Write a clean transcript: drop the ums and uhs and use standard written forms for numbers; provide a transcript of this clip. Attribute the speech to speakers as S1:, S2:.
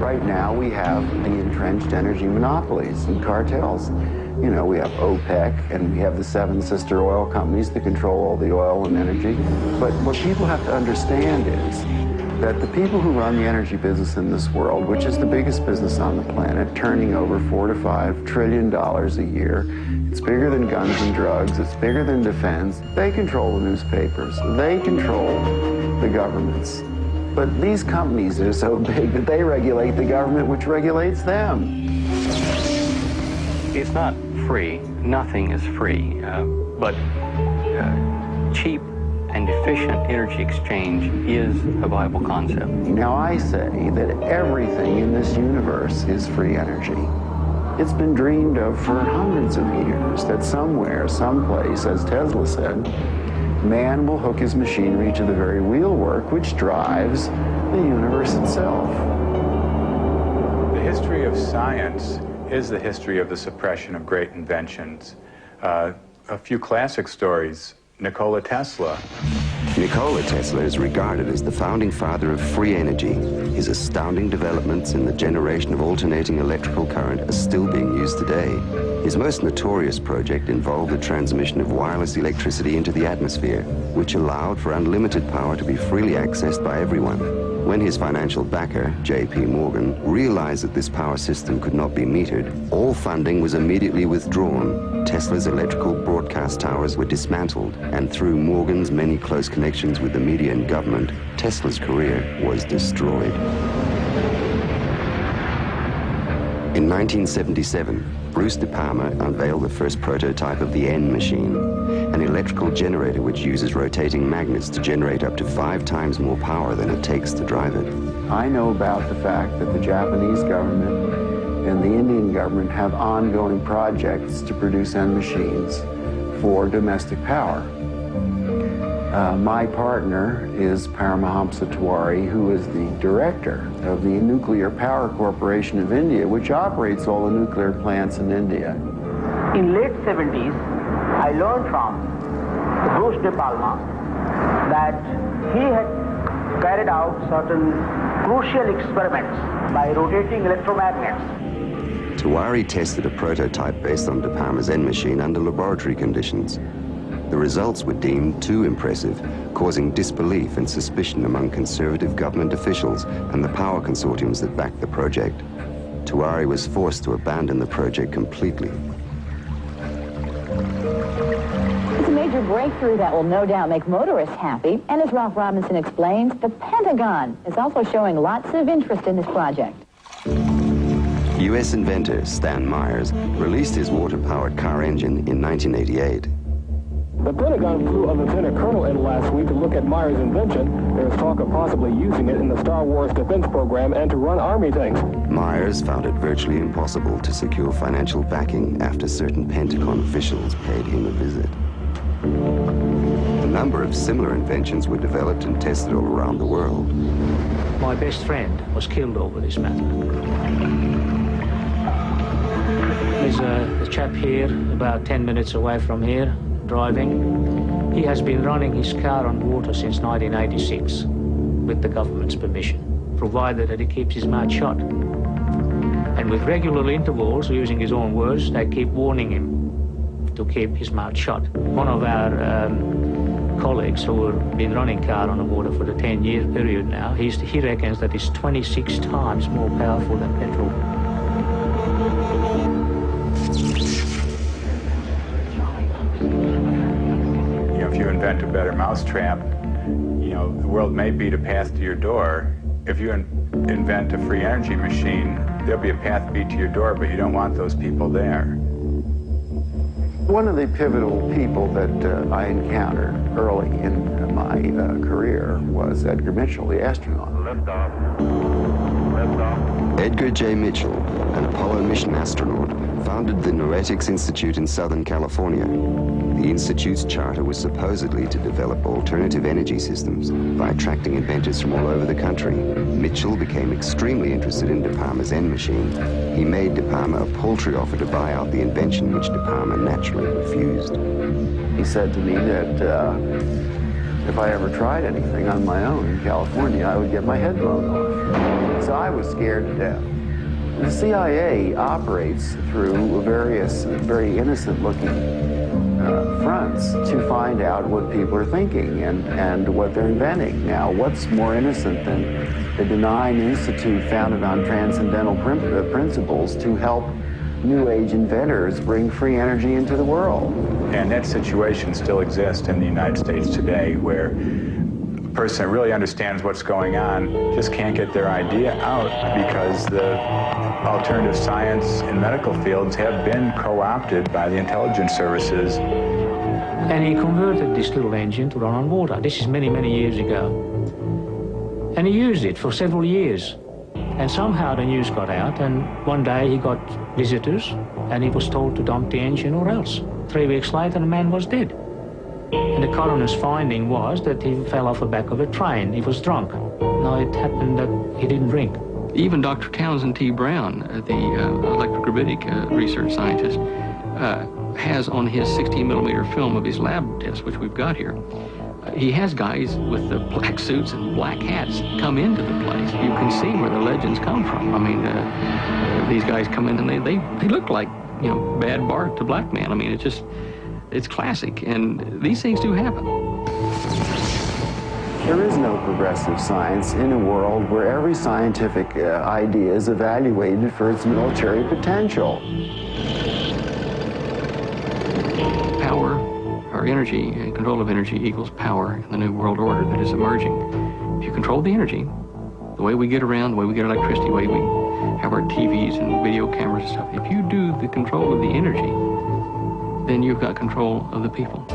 S1: Right now we have the entrenched energy monopolies and cartels. You know, we have OPEC and we have the 7 sister oil companies that control all the oil and energy. But what people have to understand is that the people who run the energy business in this world, which is the biggest business on the planet, turning over $4 to $5 trillion a year, it's bigger than guns and drugs, it's bigger than defense. They control the newspapers, they control the governments. But these companies are so big that they regulate the government, which regulates them.
S2: It's not free. Nothing is free. But cheap and efficient energy exchange is a viable concept.
S1: Now I say that everything in this universe is free energy. It's been dreamed of for hundreds of years that somewhere, someplace, as Tesla said, man will hook his machinery to the very wheelwork which drives the universe itself.
S3: The history of science is the history of the suppression of great inventions. A few classic stories. Nikola Tesla.
S4: Nikola Tesla is regarded as the founding father of free energy. His astounding developments in the generation of alternating electrical current are still being used today. His most notorious project involved the transmission of wireless electricity into the atmosphere, which allowed for unlimited power to be freely accessed by everyone. When his financial backer, J.P. Morgan, realized that this power system could not be metered, all funding was immediately withdrawn. Tesla's electrical broadcast towers were dismantled, and through Morgan's many close connections with the media and government, Tesla's career was destroyed. In 1977, Bruce De Palma unveiled the first prototype of the N machine, an electrical generator which uses rotating magnets to generate up to 5 times more power than it takes to drive it.
S1: I know about the fact that the Japanese government and the Indian government have ongoing projects to produce N machines for domestic power. My partner is Paramahamsa Tiwari, who is the director of the Nuclear Power Corporation of India, which operates all the nuclear plants in India.
S5: In late 70s, I learned from Bruce De Palma that he had carried out certain crucial experiments by rotating electromagnets.
S4: Tiwari tested a prototype based on De Palma's N machine under laboratory conditions. The results were deemed too impressive, causing disbelief and suspicion among conservative government officials and the power consortiums that backed the project. Tiwari was forced to abandon the project completely.
S6: It's a major breakthrough that will no doubt make motorists happy. And as Ralph Robinson explains, the Pentagon is also showing lots of interest in this project.
S4: U.S. inventor Stan Myers released his water-powered car engine in 1988.
S7: The Pentagon flew a lieutenant colonel in last week to look at Myers' invention. There's talk of possibly using it in the Star Wars defense program and to run Army tanks.
S4: Myers found it virtually impossible to secure financial backing after certain Pentagon officials paid him a visit. A number of similar inventions were developed and tested all around the world.
S8: My best friend was killed over this matter. There's a chap here, about 10 minutes away from here, driving. He has been running his car on water since 1986 with the government's permission, provided that he keeps his mouth shut. And with regular intervals, using his own words, they keep warning him to keep his mouth shut. One of our colleagues who have been running car on the water for the 10-year period now, he reckons that it's 26 times more powerful than petrol.
S3: If you invent a better mousetrap, the world may beat a path to your door. If you invent a free energy machine, there'll be a path beat to your door, but you don't want those people there.
S1: One of the pivotal people that I encountered early in my career was Edgar Mitchell, the astronaut.
S9: Liftoff. Liftoff.
S4: Edgar J. Mitchell, an Apollo mission astronaut, founded the Noetics Institute in Southern California. The Institute's charter was supposedly to develop alternative energy systems by attracting inventors from all over the country. Mitchell became extremely interested in De Palma's N machine. He made De Palma a paltry offer to buy out the invention, which De Palma naturally refused.
S1: He said to me that if I ever tried anything on my own in California, I would get my head blown off. So I was scared to death. The CIA operates through various very innocent-looking fronts to find out what people are thinking and what they're inventing. Now, what's more innocent than a benign institute founded on transcendental principles to help New Age inventors bring free energy into the world?
S3: And that situation still exists in the United States today, where a person that really understands what's going on just can't get their idea out because the alternative science and medical fields have been co-opted by the intelligence services.
S8: And he converted this little engine to run on water. This is many, many years ago. And he used it for several years. And somehow the news got out, and one day he got visitors, and he was told to dump the engine or else. 3 weeks later, the man was dead. And the coroner's finding was that he fell off the back of a train. He was drunk. Now, it happened that he didn't drink.
S2: Even Dr. Townsend T. Brown, the electrogravitic research scientist, has on his 16-millimeter film of his lab test, which we've got here, he has guys with the black suits and black hats come into the place. You can see where the legends come from. I mean, these guys come in and they look like, you know, Bad Bart to Black Man. I mean, it's classic, and these things do happen.
S1: There is no progressive science in a world where every scientific idea is evaluated for its military potential.
S2: Power, or energy, and control of energy equals power in the new world order that is emerging. If you control the energy, the way we get around, the way we get electricity, the way we have our TVs and video cameras and stuff, if you do the control of the energy, then you've got control of the people.